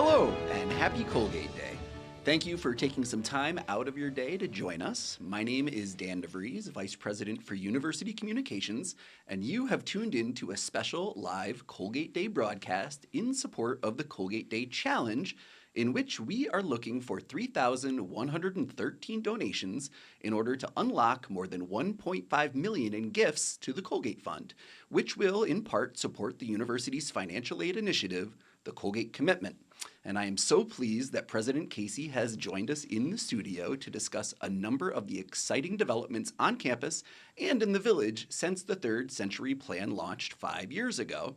Hello, and happy Colgate Day. Thank you for taking some time out of your day to join us. My name is Dan DeVries, Vice President for University Communications, and you have tuned in to a special live Colgate Day broadcast in support of the Colgate Day Challenge, in which we are looking for 3,113 donations in order to unlock more than $1.5 million in gifts to the Colgate Fund, which will in part support the university's financial aid initiative, the Colgate Commitment. And I am so pleased that President Casey has joined us in the studio to discuss a number of the exciting developments on campus and in the village since the Third Century Plan launched 5 years ago,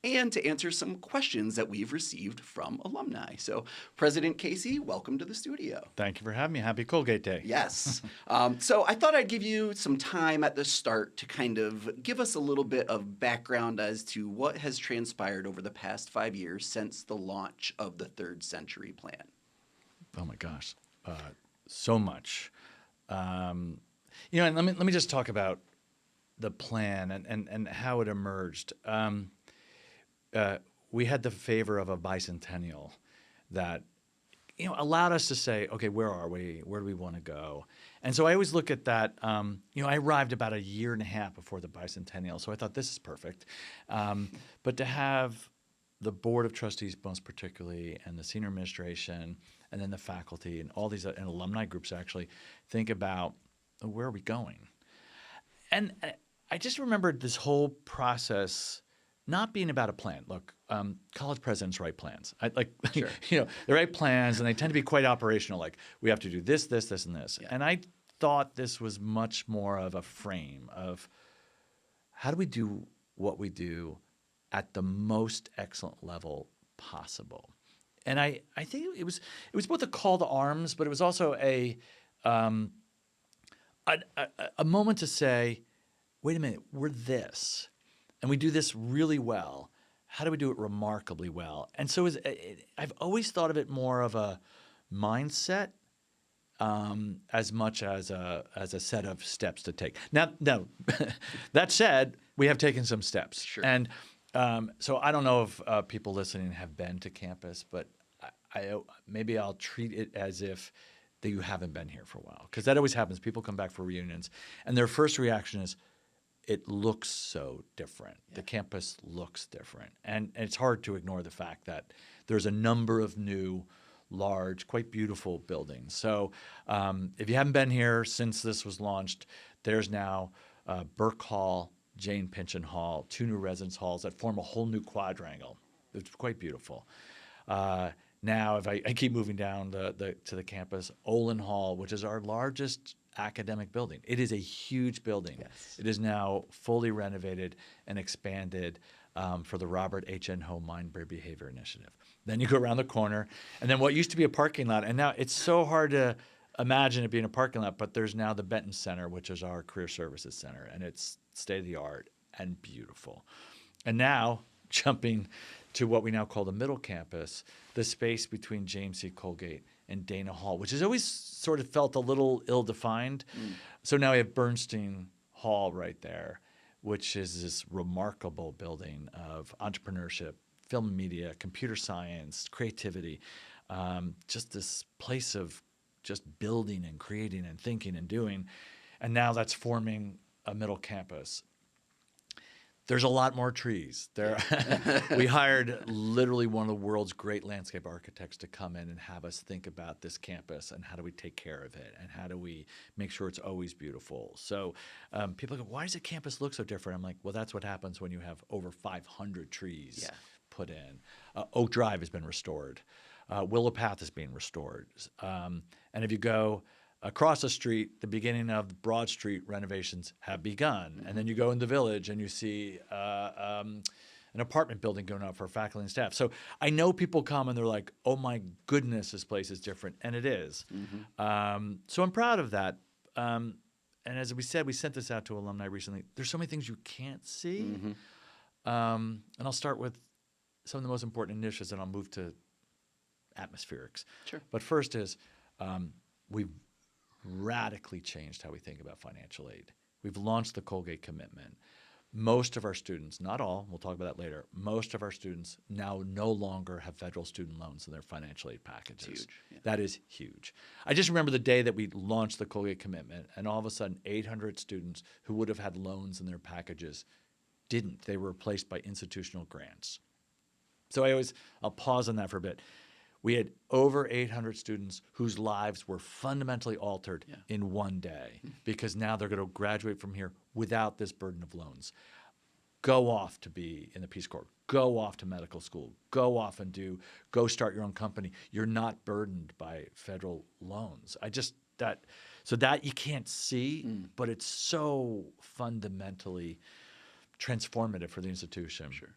and to answer some questions that we've received from alumni. So, President Casey, welcome to the studio. Thank you for having me. Happy Colgate Day. Yes. So I thought I'd give you some time at the start to kind of give us a little bit of background as to what has transpired over the past 5 years since the launch of the Third Century Plan. Oh my gosh, so much. And let me just talk about the plan and how it emerged. We had the favor of a bicentennial that allowed us to say, okay, where are we? Where do we want to go? And so I always look at that. I arrived about a year and a half before the bicentennial, so I thought this is perfect. But to have the board of trustees, most particularly, and the senior administration, and then the faculty, and all these and alumni groups actually think about where are we going? And I just remembered this whole process not being about a plan. Look, college presidents write plans. Sure. They write plans, and they tend to be quite operational. Like, we have to do this, this, this, and this. Yeah. And I thought this was much more of a frame of how do we do what we do at the most excellent level possible. And I think it was both a call to arms, but it was also a moment to say, wait a minute, we're this. And we do this really well. How do we do it remarkably well? And so I've always thought of it more of a mindset as much as a set of steps to take. Now, that said, we have taken some steps. Sure. And so I don't know if people listening have been to campus, but maybe I'll treat it as if that you haven't been here for a while, because that always happens. People come back for reunions, and their first reaction is, it looks so different. Yeah. The campus looks different. And it's hard to ignore the fact that there's a number of new, large, quite beautiful buildings. So if you haven't been here since this was launched, there's now Burke Hall, Jane Pynchon Hall, 2 new residence halls that form a whole new quadrangle. It's quite beautiful. Now, if I keep moving down to the campus, Olin Hall, which is our largest academic building. It is a huge building. Yes. It is now fully renovated and expanded for the Robert H.N. Ho Mind-Brain Behavior Initiative. Then you go around the corner, and then what used to be a parking lot, and now it's so hard to imagine it being a parking lot, but there's now the Benton Center, which is our career services center, and it's state-of-the-art and beautiful. And now, jumping to what we now call the middle campus, the space between James C. Colgate and Dana Hall, which has always sort of felt a little ill-defined. So now we have Bernstein Hall right there, which is this remarkable building of entrepreneurship, film and media, computer science, creativity, just this place of just building and creating and thinking and doing. And now that's forming a middle campus. There's a lot more trees. We hired literally one of the world's great landscape architects to come in and have us think about this campus and how do we take care of it and how do we make sure it's always beautiful. So people go, why does the campus look so different? I'm like, well, that's what happens when you have over 500 trees put in. Oak Drive has been restored. Willow Path is being restored. And if you go across the street, the beginning of Broad Street renovations have begun. And then you go in the village and you see an apartment building going up for faculty and staff. So I know people come and they're like, oh my goodness, this place is different. And it is. So I'm proud of that. And as we said, we sent this out to alumni recently. There's so many things you can't see. And I'll start with some of the most important initiatives and I'll move to atmospherics. Sure. But first is we've radically changed how we think about financial aid. We've launched the Colgate Commitment. most of our students, not all, we'll talk about that later, most of our students now no longer have federal student loans in their financial aid packages. Huge. Yeah. That is huge. I just remember the day that we launched the Colgate Commitment, and all of a sudden 800 students who would have had loans in their packages didn't. They were replaced by institutional grants. So I'll pause on that for a bit. We had over 800 students whose lives were fundamentally altered in one day because now they're going to graduate from here without this burden of loans. Go off to be in the Peace Corps. Go off to medical school. Go off and go start your own company. You're not burdened by federal loans. So that you can't see, but it's so fundamentally transformative for the institution. Sure.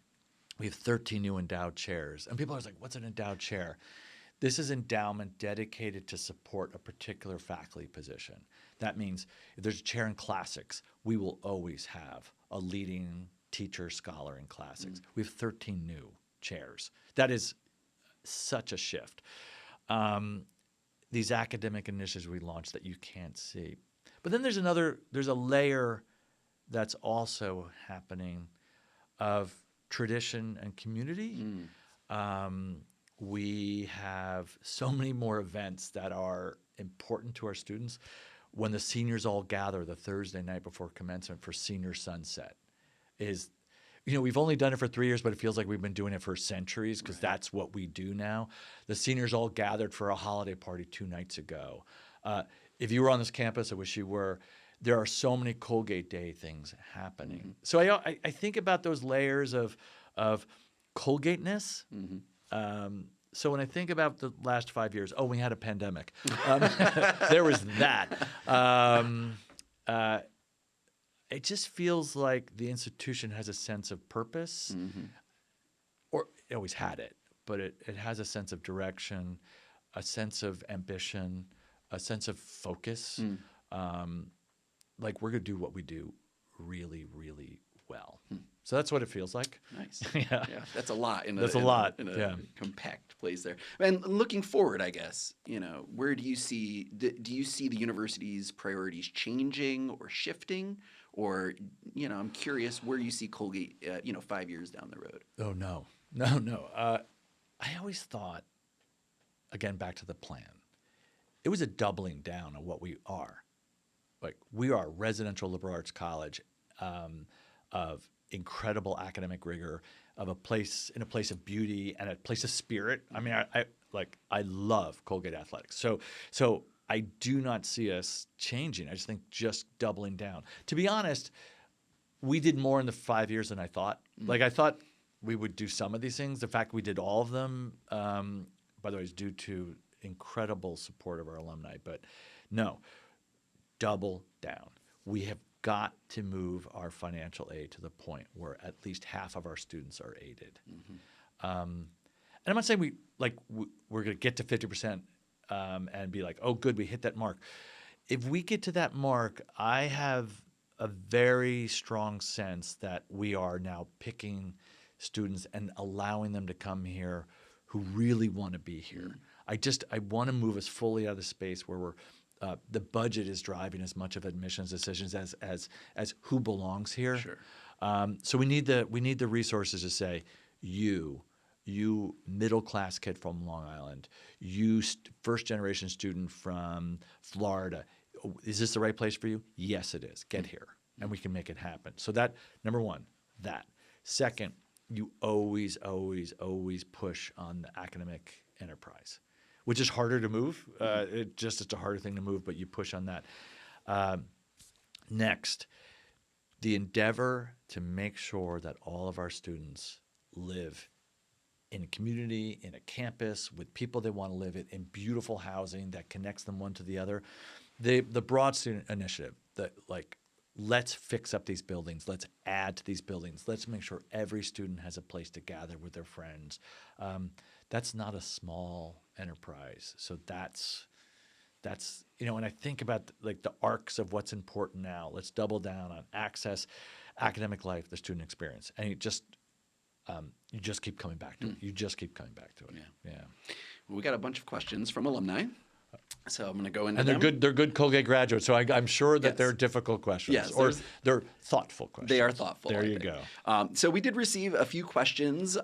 We have 13 new endowed chairs. And people are like, what's an endowed chair? This is endowment dedicated to support a particular faculty position. That means if there's a chair in classics, we will always have a leading teacher, scholar in classics. We have 13 new chairs. That is such a shift. These academic initiatives we launched that you can't see. But then there's a layer that's also happening of tradition and community. We have so many more events that are important to our students. When the seniors all gather the Thursday night before commencement for Senior Sunset we've only done it for 3 years, but it feels like we've been doing it for centuries because that's what we do now. The seniors all gathered for a holiday party 2 nights ago. If you were on this campus, I wish you were. There are so many Colgate Day things happening. So I think about those layers of Colgate-ness. So when I think about the last 5 years, we had a pandemic. There was that. It just feels like the institution has a sense of purpose, or it always had it, but it has a sense of direction, a sense of ambition, a sense of focus. Like we're going to do what we do really, really well. So that's what it feels like. Nice. Yeah. That's a lot in a compact place there. And looking forward, I guess, where do you see the university's priorities changing or shifting? Or, I'm curious where you see Colgate, 5 years down the road. Oh, no. I always thought, again, back to the plan, it was a doubling down on what we are. Like, we are a residential liberal arts college of incredible academic rigor, of a place of beauty and a place of spirit. I mean, I love Colgate athletics. So I do not see us changing. I just think just doubling down. To be honest, we did more in the 5 years than I thought. Like I thought we would do some of these things. The fact we did all of them, by the way, is due to incredible support of our alumni. But no, double down. We have got to move our financial aid to the point where at least half of our students are aided. And I'm not saying we're going to get to 50%. And be like, oh, good, we hit that mark. If we get to that mark, I have a very strong sense that we are now picking students and allowing them to come here who really want to be here. I want to move us fully out of the space where the budget is driving as much of admissions decisions as who belongs here. Sure. So we need the resources to say, you middle-class kid from Long Island, you first-generation student from Florida, is this the right place for you? Yes, it is. Get here, and we can make it happen. So that, number one, that. Second, you always, always, always push on the academic enterprise, which is harder to move. It's a harder thing to move, but you push on that. Next, the endeavor to make sure that all of our students live in a community, in a campus, with people they want to live in beautiful housing that connects them one to the other. The broad student initiative, let's fix up these buildings, let's add to these buildings, let's make sure every student has a place to gather with their friends. That's not a small enterprise. So that's when I think about the arcs of what's important now, let's double down on access, academic life, the student experience. And you just keep coming back to it. You just keep coming back to it. Yeah. Well, we got a bunch of questions from alumni. So I'm going to go into And them. they're good Colgate graduates, so I'm sure that Yes. they're difficult questions. Yes, or they're thoughtful questions. They are thoughtful. There I you think. go. So we did receive a few questions.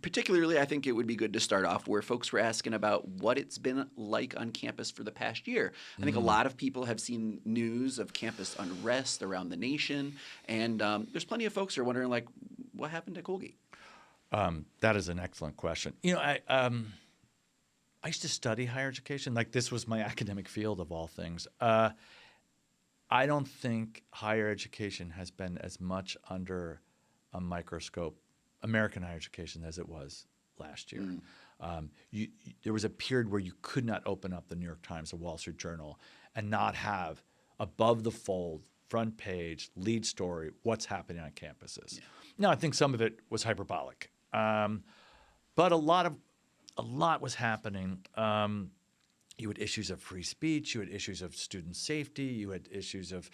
Particularly, I think it would be good to start off where folks were asking about what it's been like on campus for the past year. I think a lot of people have seen news of campus unrest around the nation, and there's plenty of folks who are wondering, like, what happened to Colgate? That is an excellent question. I used to study higher education. Like, this was my academic field of all things. I don't think higher education has been as much under a microscope, American higher education, as it was last year. There was a period where you could not open up the New York Times or Wall Street Journal and not have above the fold, front page, lead story, what's happening on campuses. Yeah. Now, I think some of it was hyperbolic, but a lot was happening. You had issues of free speech. You had issues of student safety. You had issues of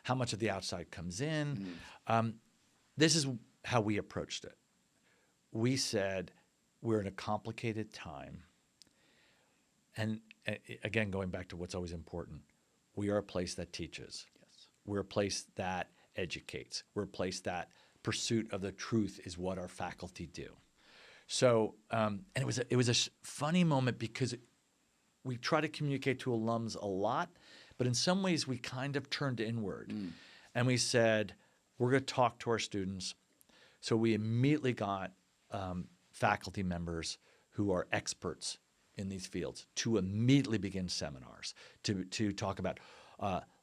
how much of the outside comes in. This is how we approached it. We said we're in a complicated time. And again, going back to what's always important, we are a place that teaches. Yes. We're a place that educates. We're a place that pursuit of the truth is what our faculty do. So, and it was a funny moment because we try to communicate to alums a lot, but in some ways we kind of turned inward. And we said, we're going to talk to our students. So we immediately got faculty members who are experts in these fields to immediately begin seminars to talk about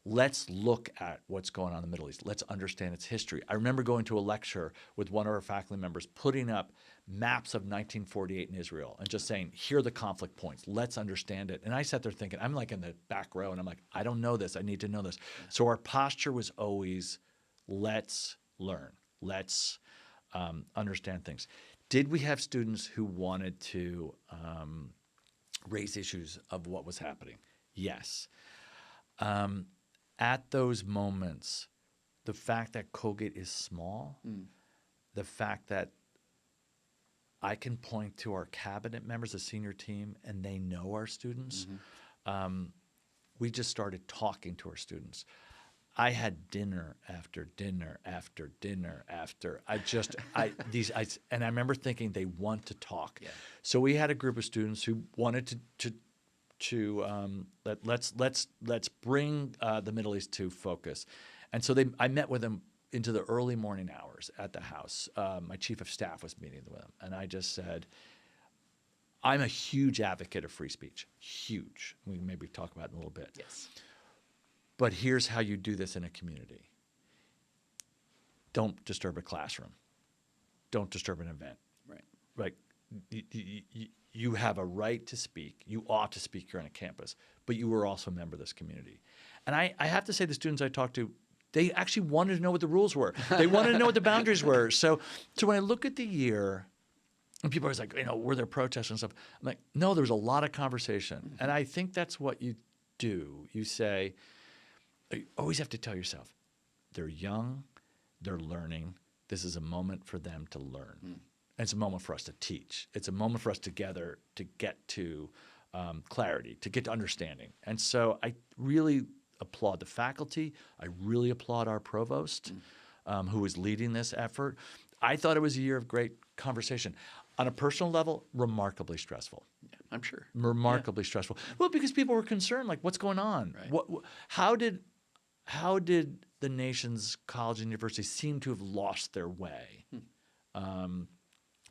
let's look at what's going on in the Middle East. Let's understand its history. I remember going to a lecture with one of our faculty members, putting up maps of 1948 in Israel and just saying, here are the conflict points. Let's understand it. And I sat there thinking, I'm like in the back row, and I'm like, I don't know this. I need to know this. So our posture was always, let's learn. Let's understand things. Did we have students who wanted to raise issues of what was happening? Yes. At those moments, the fact that Colgate is small, the fact that I can point to our cabinet members, the senior team, and they know our students, we just started talking to our students. I had dinner after dinner after dinner after. And I remember thinking they want to talk. Yeah. So we had a group of students who wanted let's bring the Middle East to focus, and so I met with them into the early morning hours at the house. My chief of staff was meeting with them, and I just said, I'm a huge advocate of free speech, huge. We can maybe talk about it in a little bit. Yes. But here's how you do this in a community. Don't disturb a classroom. Don't disturb an event. Right. Like, you have a right to speak. You ought to speak here on a campus, but you were also a member of this community. And I have to say, the students I talked to, they actually wanted to know what the rules were. They wanted to know what the boundaries were. So when I look at the year, and people are always like, were there protests and stuff? I'm like, no, there was a lot of conversation. And I think that's what you do. You say, you always have to tell yourself, they're young, they're learning. This is a moment for them to learn. And it's a moment for us to teach. It's a moment for us together to get to clarity, to get to understanding. And so I really applaud the faculty. I really applaud our provost, who is leading this effort. I thought it was a year of great conversation. On a personal level, remarkably stressful. Yeah, I'm sure. Remarkably stressful. Well, because people were concerned, like, what's going on? Right. How did the nation's college and universities seem to have lost their way?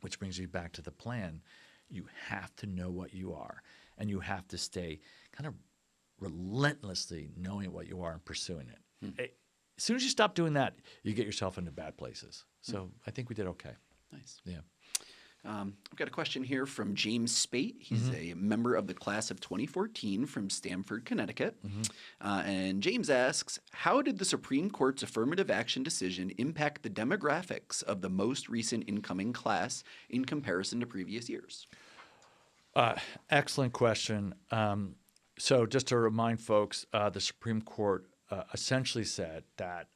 Which brings you back to the plan. You have to know what you are, and you have to stay kind of relentlessly knowing what you are and pursuing it. As soon as you stop doing that, you get yourself into bad places. So I think we did okay. Nice. Yeah. I've got a question here from James Spate. He's a member of the class of 2014 from Stamford, Connecticut. And James asks, how did the Supreme Court's affirmative action decision impact the demographics of the most recent incoming class in comparison to previous years? Excellent question. So just to remind folks, the Supreme Court essentially said that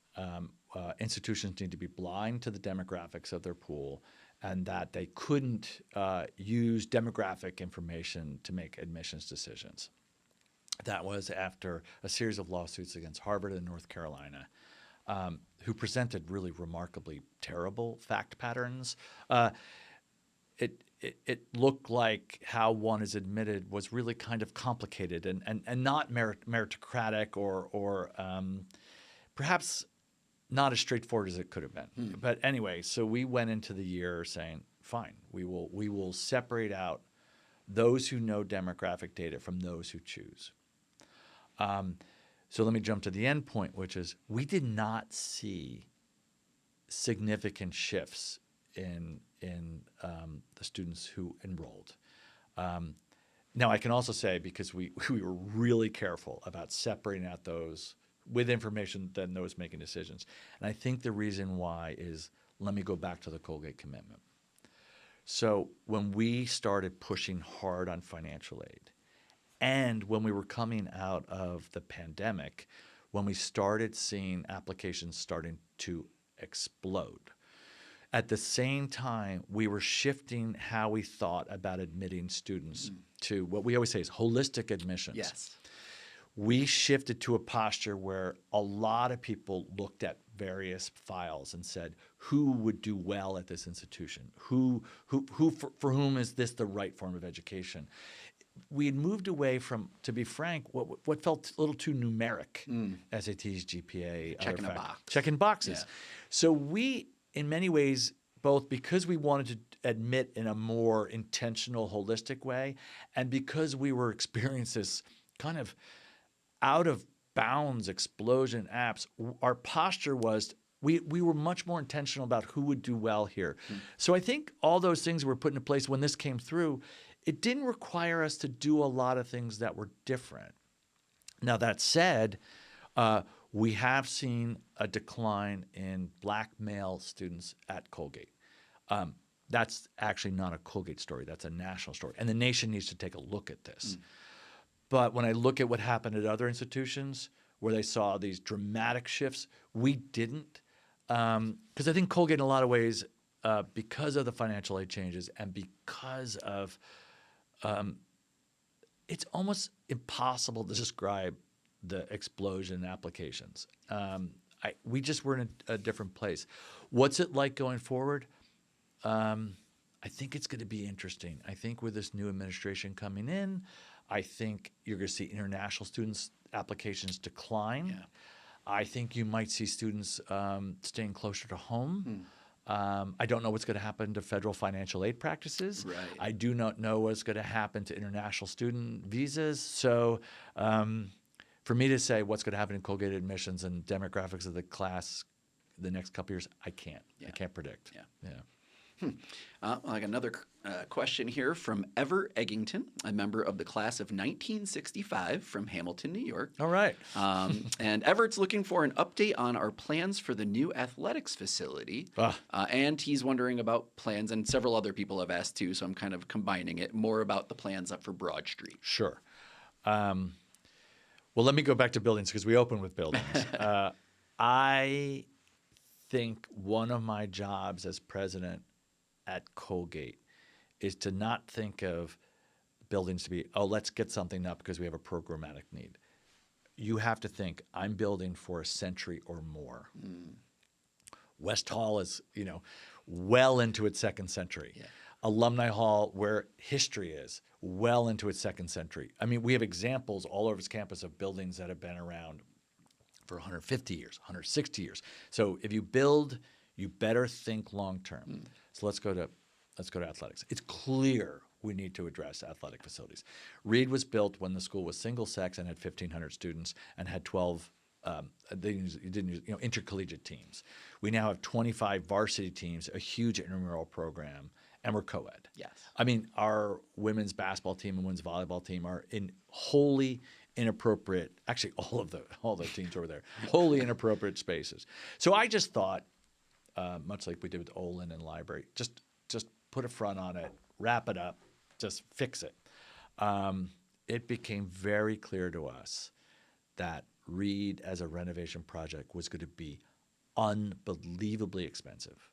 institutions need to be blind to the demographics of their pool and that they couldn't use demographic information to make admissions decisions. That was after a series of lawsuits against Harvard and North Carolina, who presented really remarkably terrible fact patterns. It looked like how one is admitted was really kind of complicated and not meritocratic or perhaps not as straightforward as it could have been. But anyway, so we went into the year saying, fine, we will separate out those who know demographic data from those who choose. So let me jump to the end point, which is we did not see significant shifts in the students who enrolled. Now, I can also say, because we were really careful about separating out those with information than those making decisions. And I think the reason why is, let me go back to the Colgate commitment. So when we started pushing hard on financial aid, and when we were coming out of the pandemic, when we started seeing applications starting to explode, at the same time, we were shifting how we thought about admitting students to what we always say is holistic admissions. Yes. We shifted to a posture where a lot of people looked at various files and said, who would do well at this institution? Who for whom is this the right form of education? We had moved away from, to be frank, what felt a little too numeric, SATs, GPA, Checking a box. checking boxes. Yeah. So we, in many ways, both because we wanted to admit in a more intentional, holistic way, and because we were experiencing this kind of out of bounds explosion apps, our posture was we were much more intentional about who would do well here. So I think all those things were put into place when this came through. It didn't require us to do a lot of things that were different. Now, that said, we have seen a decline in Black male students at Colgate. That's actually not a Colgate story. That's a national story. And the nation needs to take a look at this. But when I look at what happened at other institutions where they saw these dramatic shifts, we didn't. Because I think Colgate, in a lot of ways, because of the financial aid changes and because of it's almost impossible to describe the explosion in applications. We just were in a different place. What's it like going forward? I think it's going to be interesting. I think with this new administration coming in, I think you're going to see international students' applications decline. Yeah. I think you might see students staying closer to home. I don't know what's going to happen to federal financial aid practices. Right. I do not know what's going to happen to international student visas. So for me to say what's going to happen in Colgate admissions and demographics of the class the next couple years, I can't. Yeah. I can't predict. Yeah. Like another question here from Ever Eggington, a member of the class of 1965 from Hamilton, New York. All right. And Everett's looking for an update on our plans for the new athletics facility. And he's wondering about plans, and several other people have asked too, so I'm kind of combining it, more about the plans up for Broad Street. Sure. Well, let me go back to buildings because we opened with buildings. I think one of my jobs as president at Colgate is to not think of buildings to be, oh, let's get something up because we have a programmatic need. You have to think, I'm building for a century or more. West Hall is, well into its second century. Yeah. Alumni Hall, where history is, well into its second century. I mean, we have examples all over its campus of buildings that have been around for 150 years, 160 years. So if you build, you better think long term. So let's go to athletics. It's clear we need to address athletic facilities. Reed was built when the school was single sex and had 1,500 students and had 12 intercollegiate teams. We now have 25 varsity teams, a huge intramural program, and we're co-ed. Yes. I mean, our women's basketball team and women's volleyball team are in wholly inappropriate, actually all the teams over there, wholly inappropriate spaces. So I just thought, much like we did with Olin and library, just put a front on it, wrap it up, just fix it. It became very clear to us that Reed as a renovation project was going to be unbelievably expensive,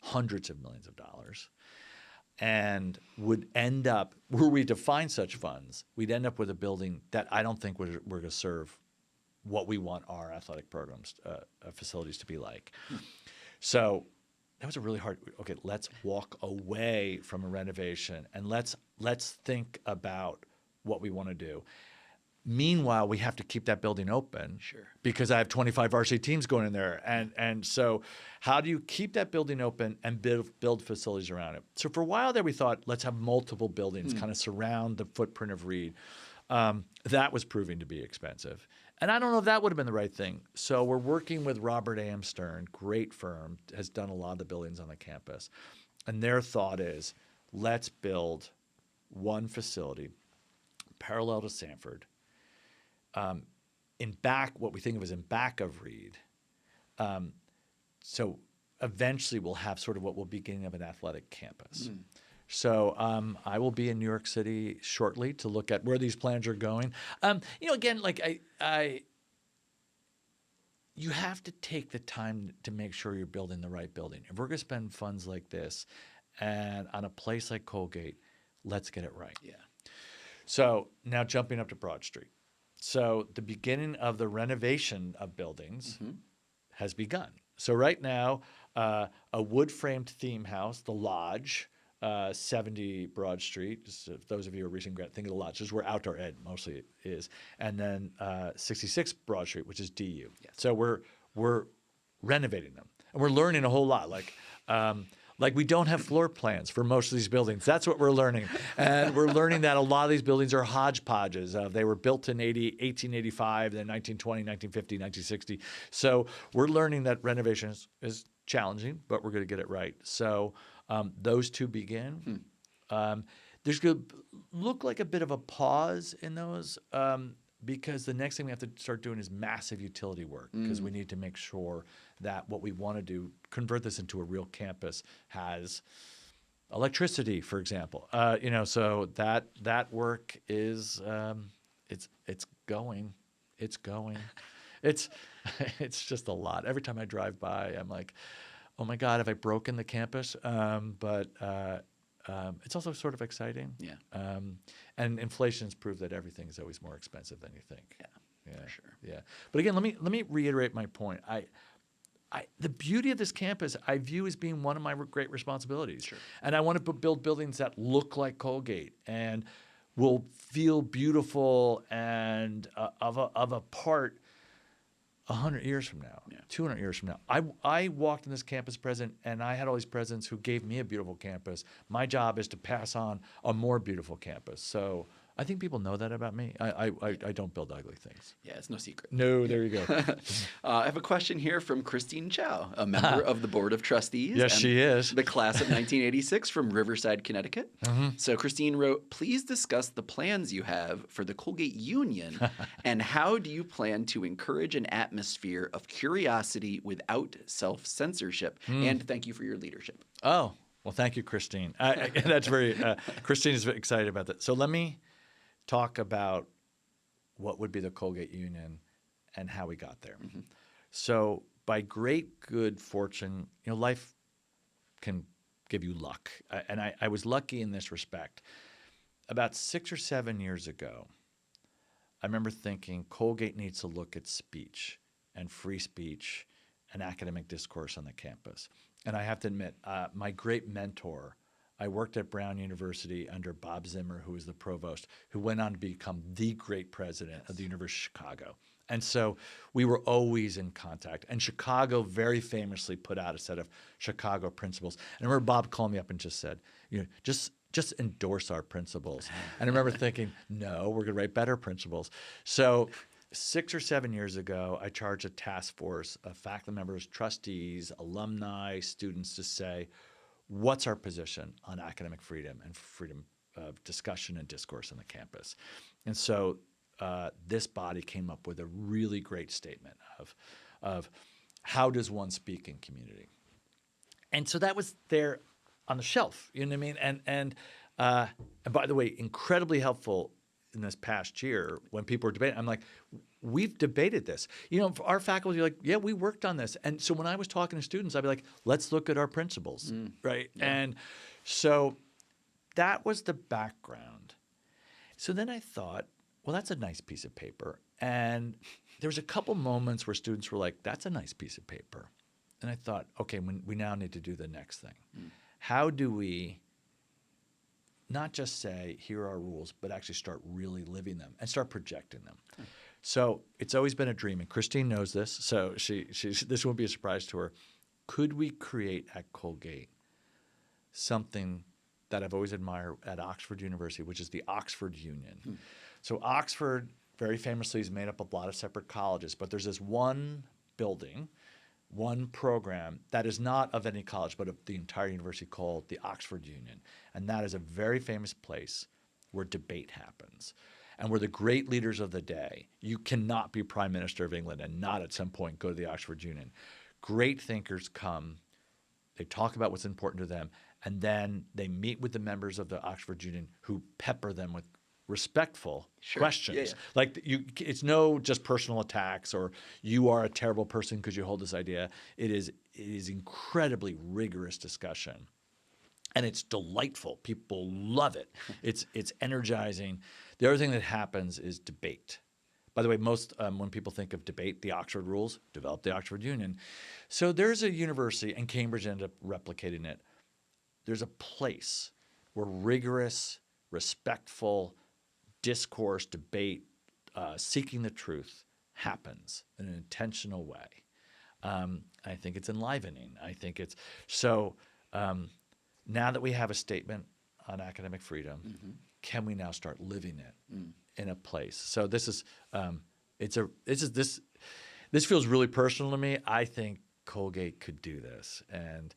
hundreds of millions of dollars, and would end up, were we to find such funds, we'd end up with a building that I don't think we're going to serve what we want our athletic programs, facilities to be like. So that was a really hard, okay, let's walk away from a renovation and let's think about what we want to do. Meanwhile, we have to keep that building open because I have 25 varsity teams going in there. And so how do you keep that building open and build facilities around it? So for a while there, we thought, let's have multiple buildings kind of surround the footprint of Reed. That was proving to be expensive. And I don't know if that would have been the right thing. So we're working with Robert A.M. Stern, great firm, has done a lot of the buildings on the campus. And their thought is, let's build one facility parallel to Sanford, in back, what we think of as in back of Reed. So eventually we'll have sort of what will be beginning of an athletic campus. So I will be in New York City shortly to look at where these plans are going. Again, like you have to take the time to make sure you're building the right building. If we're going to spend funds like this and on a place like Colgate, let's get it right. Yeah. So now jumping up to Broad Street. So the beginning of the renovation of buildings has begun. So right now, a wood-framed theme house, the Lodge, 70 Broad Street. So if those of you who are recent grad, think of the Lodge. This is where outdoor ed mostly is. And then 66 Broad Street, which is DU. Yes. So we're renovating them, and we're learning a whole lot. Like we don't have floor plans for most of these buildings. That's what we're learning. And we're learning that a lot of these buildings are hodgepodges. They were built in 1885, then 1920, 1950, 1960. So we're learning that renovation is challenging, but we're going to get it right. So those two begin. There's going to look like a bit of a pause in those because the next thing we have to start doing is massive utility work because we need to make sure that what we want to do, convert this into a real campus, has electricity, for example. So that work is it's going. It's just a lot. Every time I drive by, I'm like, oh my God, have I broken the campus? But it's also sort of exciting. Yeah. And inflation's proved that everything is always more expensive than you think. Yeah, for sure. Yeah. But again, let me reiterate my point. The beauty of this campus I view as being one of my great responsibilities. Sure. And I want to build buildings that look like Colgate and will feel beautiful and of a part 100 years from now, 200 years from now. I walked in this campus president, and I had all these presidents who gave me a beautiful campus. My job is to pass on a more beautiful campus. So I think people know that about me. I don't build ugly things. Yeah, it's no secret. No, there you go. I have a question here from Christine Chow, a member of the Board of Trustees. Yes, she is. The class of 1986 from Riverside, Connecticut. So Christine wrote, please discuss the plans you have for the Colgate Union and how do you plan to encourage an atmosphere of curiosity without self-censorship? And thank you for your leadership. Oh, well, thank you, Christine. That's very Christine is very excited about that. So let me talk about what would be the Colgate Union and how we got there. So by great good fortune, life can give you luck. And I was lucky in this respect. About 6 or 7 years ago, I remember thinking Colgate needs to look at speech and free speech and academic discourse on the campus. And I have to admit, my great mentor, I worked at Brown University under Bob Zimmer, who was the provost, who went on to become the great president of the University of Chicago. And so we were always in contact. And Chicago very famously put out a set of Chicago principles. And I remember Bob called me up and just said, just endorse our principles. And I remember thinking, no, we're going to write better principles. So 6 or 7 years ago, I charged a task force of faculty members, trustees, alumni, students to say, what's our position on academic freedom and freedom of discussion and discourse on the campus? And so this body came up with a really great statement of how does one speak in community? And so that was there on the shelf, you know what I mean? And by the way, incredibly helpful in this past year when people were debating. I'm like, we've debated this. Our faculty are like, yeah, we worked on this. And so when I was talking to students, I'd be like, let's look at our principles, right? Yeah. And so that was the background. So then I thought, well, that's a nice piece of paper. And there was a couple moments where students were like, that's a nice piece of paper. And I thought, okay, we now need to do the next thing. How do we not just say, here are our rules, but actually start really living them and start projecting them? So it's always been a dream, and Christine knows this, so this won't be a surprise to her. Could we create at Colgate something that I've always admired at Oxford University, which is the Oxford Union? So Oxford, very famously, is made up of a lot of separate colleges, but there's this one building, one program that is not of any college, but of the entire university, called the Oxford Union. And that is a very famous place where debate happens and where the great leaders of the day, you cannot be Prime Minister of England and not at some point go to the Oxford Union. Great thinkers come, they talk about what's important to them, and then they meet with the members of the Oxford Union who pepper them with respectful questions. Yeah, yeah. Like it's no just personal attacks or you are a terrible person because you hold this idea. It is incredibly rigorous discussion. And it's delightful. People love it. It's energizing. The other thing that happens is debate. By the way, most when people think of debate, the Oxford rules developed the Oxford Union. So there's a university, and Cambridge ended up replicating it. There's a place where rigorous, respectful discourse, debate, seeking the truth happens in an intentional way. I think it's enlivening. I think it's so. Now that we have a statement on academic freedom, can we now start living it in a place? So this is this feels really personal to me. I think Colgate could do this, and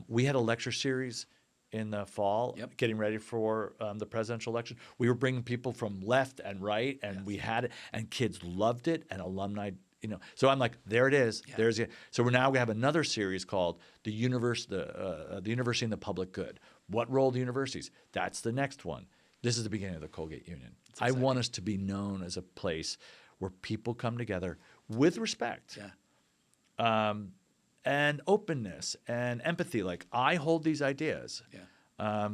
we had a lecture series in the fall, getting ready for the presidential election. We were bringing people from left and right, and we had it, and kids loved it, and alumni. So I'm like, there it is. Yeah. There's it. So we're now going to have another series called the University and the Public Good. What role do universities? That's the next one. This is the beginning of the Colgate Union. I want us to be known as a place where people come together with respect, and openness and empathy. Like, I hold these ideas. Yeah.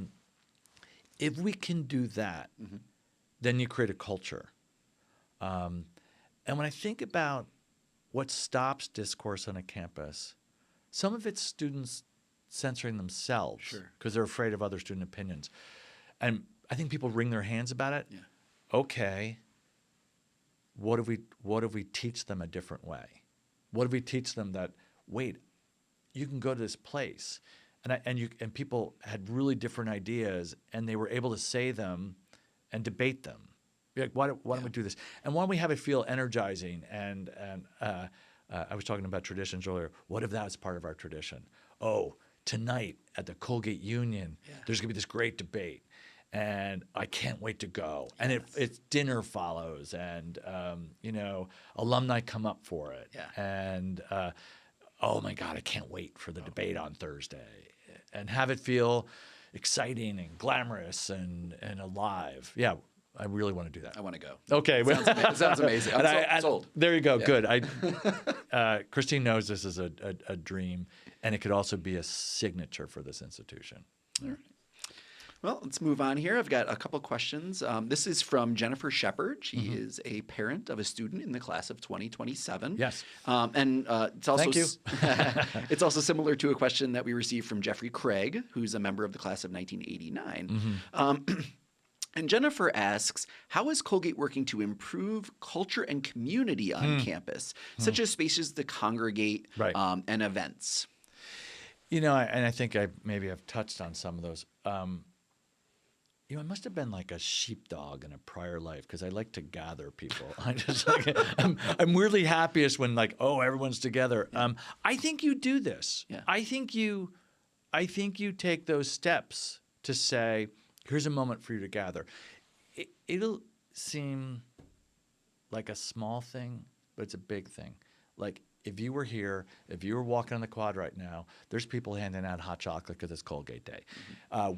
If we can do that, then you create a culture. And when I think about what stops discourse on a campus, some of it's students censoring themselves because they're afraid of other student opinions. And I think people wring their hands about it. Yeah. Okay, what if we teach them a different way? What if we teach them that, wait, you can go to this place, and people had really different ideas, and they were able to say them and debate them. Like, why don't we do this? And why don't we have it feel energizing? And I was talking about traditions earlier. What if that's part of our tradition? Oh, tonight at the Colgate Union, there's going to be this great debate, and I can't wait to go. Yes. And it's dinner follows, and alumni come up for it. Yeah. And oh my God, I can't wait for the debate on Thursday, and have it feel exciting and glamorous and alive. Yeah. I really want to do that. I want to go. Okay. It sounds amazing. I'm sold. There you go. Yeah. Good. Christine knows this is a dream, and it could also be a signature for this institution. All right. Well, let's move on here. I've got a couple questions. This is from Jennifer Shepard. She is a parent of a student in the class of 2027. Yes. And it's also Thank you. It's also similar to a question that we received from Jeffrey Craig, who's a member of the class of 1989. And Jennifer asks, how is Colgate working to improve culture and community on campus, such as spaces to congregate and events? And I think maybe I've touched on some of those. I must have been like a sheepdog in a prior life because I like to gather people. I'm weirdly happiest when everyone's together. I think you do this. Yeah. I think you take those steps to say, here's a moment for you to gather. It'll seem like a small thing, but it's a big thing. Like, if you were here, if you were walking on the quad right now, there's people handing out hot chocolate because it's Colgate Day.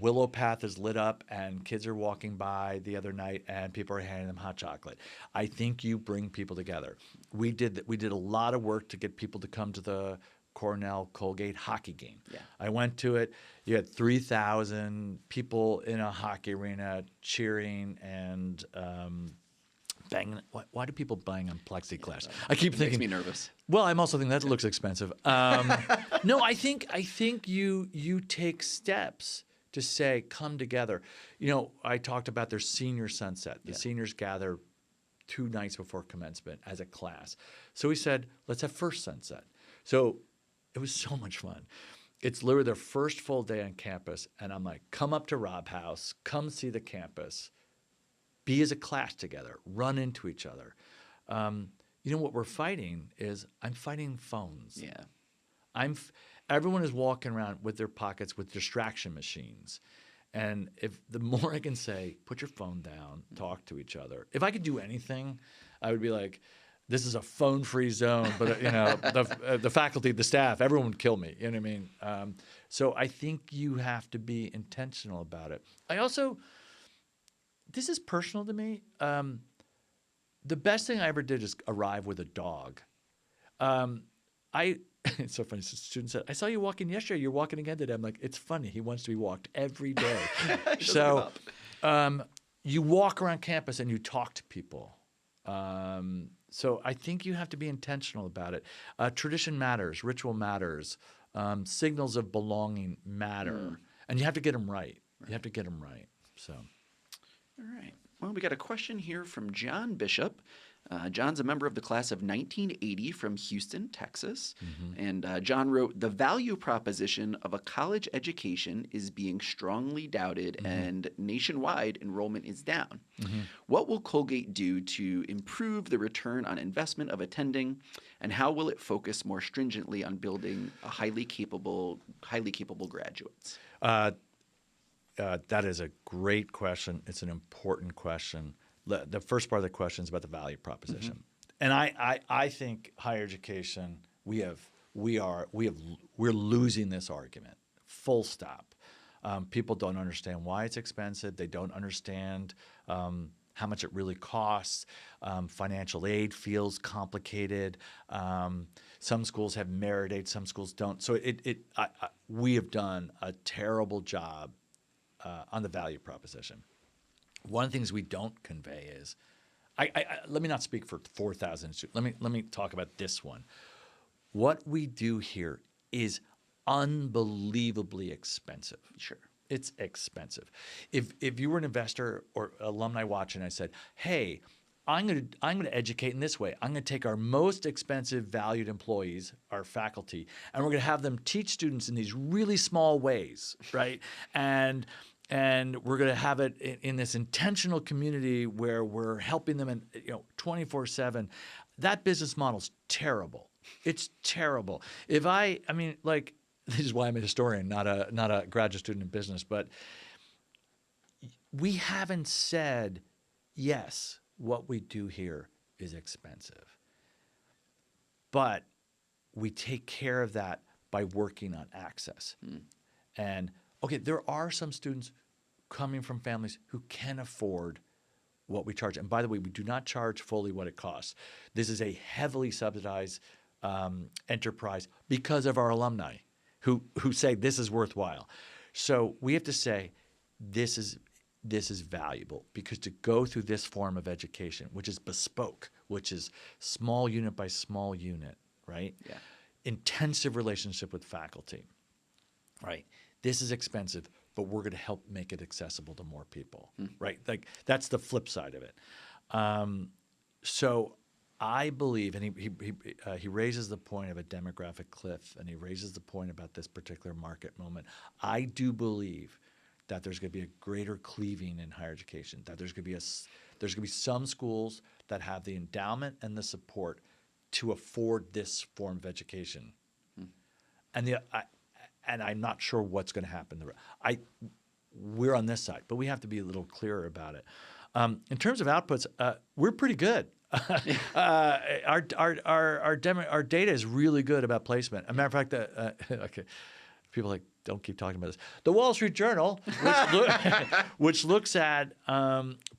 Willow Path is lit up, and kids are walking by the other night, and people are handing them hot chocolate. I think you bring people together. We did a lot of work to get people to come to the Cornell Colgate hockey game. Yeah. I went to it. You had 3,000 people in a hockey arena cheering and banging. Why do people bang on plexiglass? I keep thinking. Makes me nervous. Well, I'm also thinking that looks expensive. No, I think you take steps to say come together. You know, I talked about their senior sunset. The seniors gather 2 nights before commencement as a class. So we said, let's have first sunset. So it was so much fun. It's literally their first full day on campus, and I'm like, come up to Rob House, come see the campus, be as a class together, run into each other. You know what we're fighting is I'm fighting phones. Yeah. Everyone is walking around with their pockets with distraction machines. And if the more I can say, put your phone down, talk to each other. If I could do anything, I would be like, this is a phone-free zone, but you know, the faculty, the staff, everyone would kill me. You know what I mean? So I think you have to be intentional about it. I also, this is personal to me. The best thing I ever did is arrive with a dog. It's so funny. The student said, "I saw you walking yesterday. You're walking again today." I'm like, "It's funny. He wants to be walked every day." So, you walk around campus and you talk to people. So I think you have to be intentional about it. Tradition matters. Ritual matters. Signals of belonging matter. And you have to get them right. You have to get them right. So, all right. Well, we got a question here from John Bishop. John's a member of the class of 1980 from Houston, Texas. And John wrote, the value proposition of a college education is being strongly doubted and nationwide enrollment is down. What will Colgate do to improve the return on investment of attending, and how will it focus more stringently on building a highly capable graduates? That is a great question. It's an important question. The first part of the question is about the value proposition, and I think higher education we're losing this argument. Full stop. People don't understand why it's expensive. They don't understand how much it really costs. Financial aid feels complicated. Some schools have merit aid. Some schools don't. So we have done a terrible job on the value proposition. One of the things we don't convey is, let me not speak for 4,000 students. Let me talk about this one. What we do here is unbelievably expensive. Sure. It's expensive. If you were an investor or alumni watching, I said, hey, I'm going to educate in this way. I'm going to take our most expensive valued employees, our faculty, and we're going to have them teach students in these really small ways, right? And we're going to have it in this intentional community where we're helping them 24/7. That business model's terrible. It's terrible. This is why I'm a historian, not a graduate student in business, but we haven't said, yes, what we do here is expensive. But we take care of that by working on access. And okay, there are some students coming from families who can afford what we charge. And by the way, we do not charge fully what it costs. This is a heavily subsidized enterprise because of our alumni who say this is worthwhile. So we have to say this is valuable, because to go through this form of education, which is bespoke, which is small unit by small unit, right? Yeah. Intensive relationship with faculty, right? This is expensive, but we're going to help make it accessible to more people, right? Like that's the flip side of it. So I believe, and he raises the point of a demographic cliff, and he raises the point about this particular market moment. I do believe that there's going to be a greater cleaving in higher education. That there's going to be some schools that have the endowment and the support to afford this form of education, and I'm not sure what's going to happen. We're on this side, but we have to be a little clearer about it. In terms of outputs, we're pretty good. Our data is really good about placement. As a matter of fact, okay, people like don't keep talking about this. The Wall Street Journal, which looks at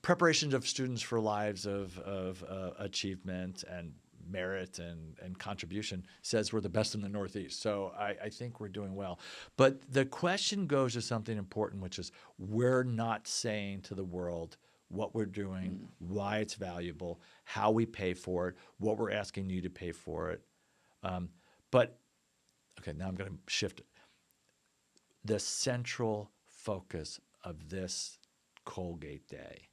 preparations of students for lives of achievement and merit and contribution, says we're the best in the Northeast. So I think we're doing well. But the question goes to something important, which is we're not saying to the world what we're doing, why it's valuable, how we pay for it, what we're asking you to pay for it. But okay, now I'm going to shift it. The central focus of this Colgate Day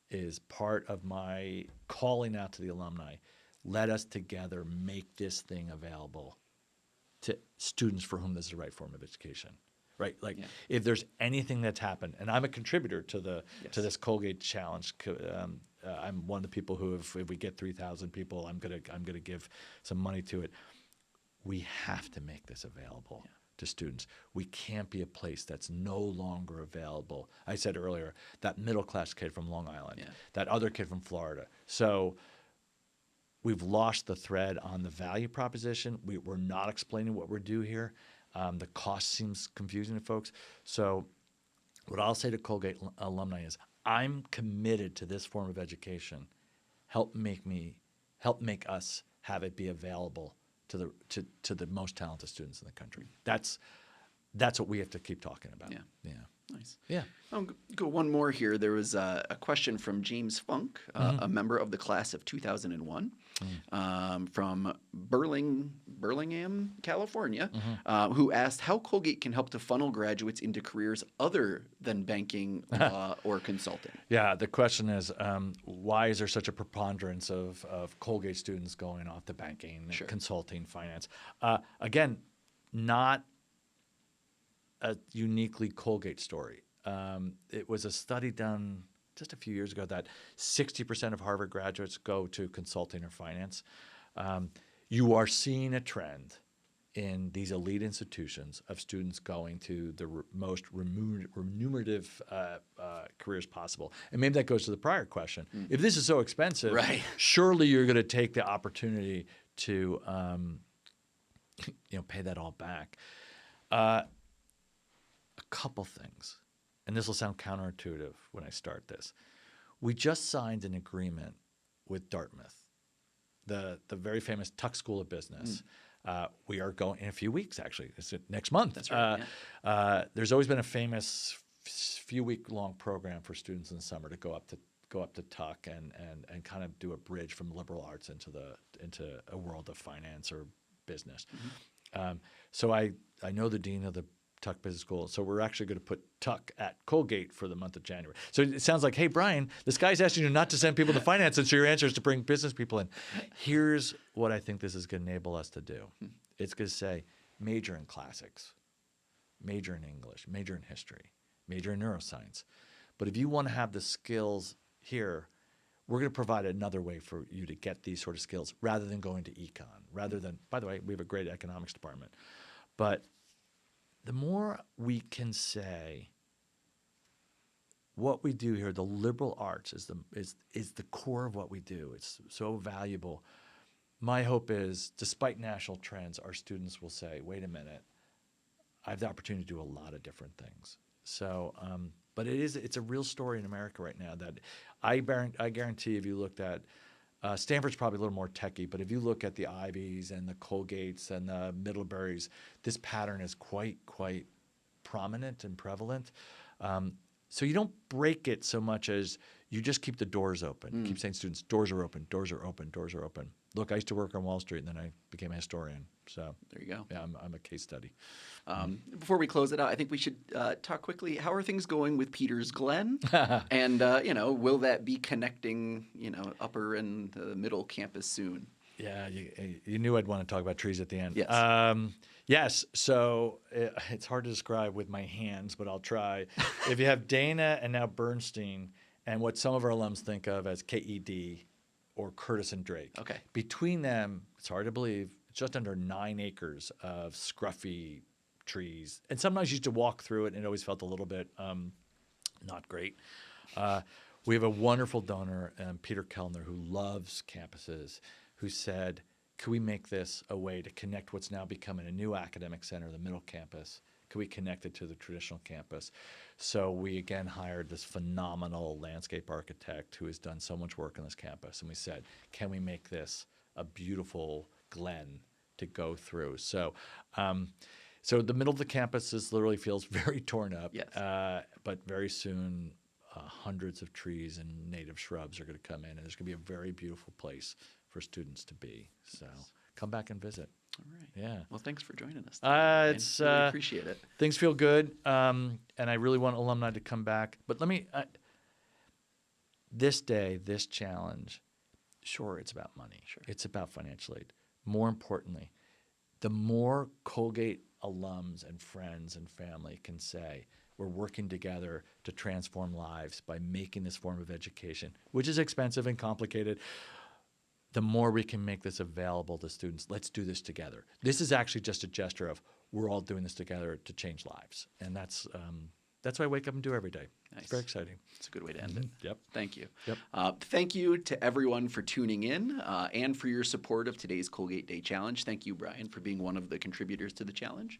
is part of my calling out to the alumni. Let us together make this thing available to students for whom this is the right form of education. Right, like if there's anything that's happened, and I'm a contributor to to this Colgate Challenge. I'm one of the people who, if we get 3,000 people, I'm gonna give some money to it. We have to make this available to students. We can't be a place that's no longer available. I said earlier that middle class kid from Long Island, that other kid from Florida. So we've lost the thread on the value proposition. We're not explaining what we're doing here. The cost seems confusing to folks. So what I'll say to Colgate alumni is, I'm committed to this form of education. Help make us have it be available to the most talented students in the country. That's what we have to keep talking about. Yeah. Nice. Yeah. I'll go one more here. There was a question from James Funk, a member of the class of 2001, from Burlingame, California, who asked how Colgate can help to funnel graduates into careers other than banking, law, or consulting. Yeah, the question is, why is there such a preponderance of Colgate students going off to banking, consulting, finance? Again, not a uniquely Colgate story. It was a study done just a few years ago that 60% of Harvard graduates go to consulting or finance. You are seeing a trend in these elite institutions of students going to the most remunerative careers possible. And maybe that goes to the prior question. If this is so expensive, surely you're going to take the opportunity to pay that all back. A couple things, and this will sound counterintuitive when I start this. We just signed an agreement with Dartmouth, the very famous Tuck School of Business. We are going in a few weeks, actually. It's next month. That's right. There's always been a famous few-week-long program for students in the summer to go up to Tuck and kind of do a bridge from liberal arts into a world of finance or business. So I know the dean of the Tuck Business School. So we're actually going to put Tuck at Colgate for the month of January. So it sounds like, hey, Brian, this guy's asking you not to send people to finance, and so your answer is to bring business people in. Here's what I think this is going to enable us to do. It's going to say major in classics, major in English, major in history, major in neuroscience. But if you want to have the skills here, we're going to provide another way for you to get these sort of skills rather than going to econ, rather than, by the way, we have a great economics department. But the more we can say what we do here, the liberal arts is the core of what we do. It's so valuable. My hope is, despite national trends, our students will say, wait a minute, I have the opportunity to do a lot of different things. So, but it's a real story in America right now that I guarantee if you looked at Stanford's probably a little more techy, but if you look at the Ivies and the Colgates and the Middleburys, this pattern is quite prominent and prevalent. So you don't break it so much as you just keep the doors open. Keep saying to students, doors are open, doors are open, doors are open. Look, I used to work on Wall Street, and then I became a historian. So there you go. Yeah, I'm a case study. Before we close it out, I think we should talk quickly. How are things going with Peters Glen? And will that be connecting upper and the middle campus soon? Yeah, you knew I'd want to talk about trees at the end. Yes. Yes. So it's hard to describe with my hands, but I'll try. If you have Dana and now Bernstein, and what some of our alums think of as KED or Curtis and Drake. Okay. Between them, it's hard to believe, just under 9 acres of scruffy trees. And sometimes you used to walk through it, and it always felt a little bit not great. We have a wonderful donor, Peter Kellner, who loves campuses, who said, could we make this a way to connect what's now becoming a new academic center, the middle campus? Could we connect it to the traditional campus? So we again hired this phenomenal landscape architect who has done so much work on this campus. And we said, can we make this a beautiful glen to go through? So so the middle of the campus literally feels very torn up. Yes. But very soon, hundreds of trees and native shrubs are going to come in, and there's going to be a very beautiful place for students to be. So come back and visit. All right. Yeah. Well, thanks for joining us today, It's really appreciate it. Things feel good, and I really want alumni to come back. But let me this day, this challenge. Sure, it's about money. Sure. It's about financial aid. More importantly, the more Colgate alums and friends and family can say, we're working together to transform lives by making this form of education, which is expensive and complicated, the more we can make this available to students. Let's do this together. This is actually just a gesture of we're all doing this together to change lives. And that's what I wake up and do every day. Nice. It's very exciting. It's a good way to end it. Yep. Thank you. Yep. Thank you to everyone for tuning in and for your support of today's Colgate Day Challenge. Thank you, Brian, for being one of the contributors to the challenge.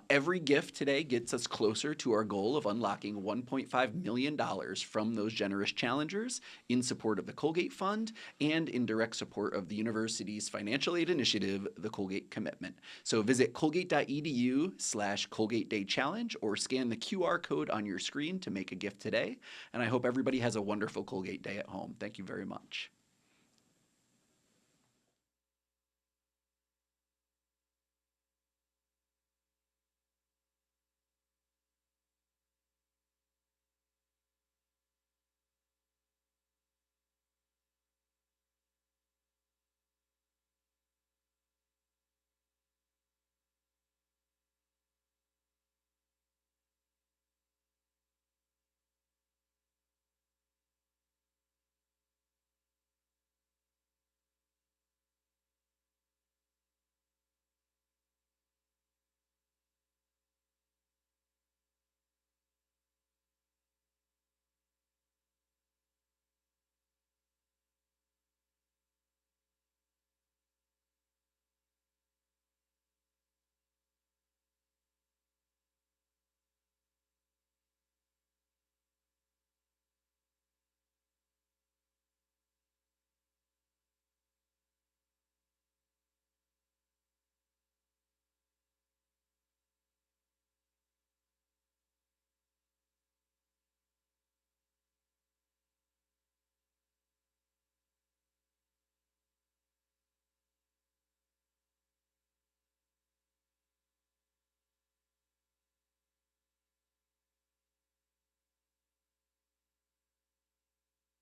Every gift today gets us closer to our goal of unlocking $1.5 million from those generous challengers in support of the Colgate Fund and in direct support of the university's financial aid initiative, the Colgate Commitment. So visit colgate.edu/Colgate Day Challenge or scan the QR code on your screen to make a gift today. And I hope everybody has a wonderful Colgate Day at home. Thank you very much.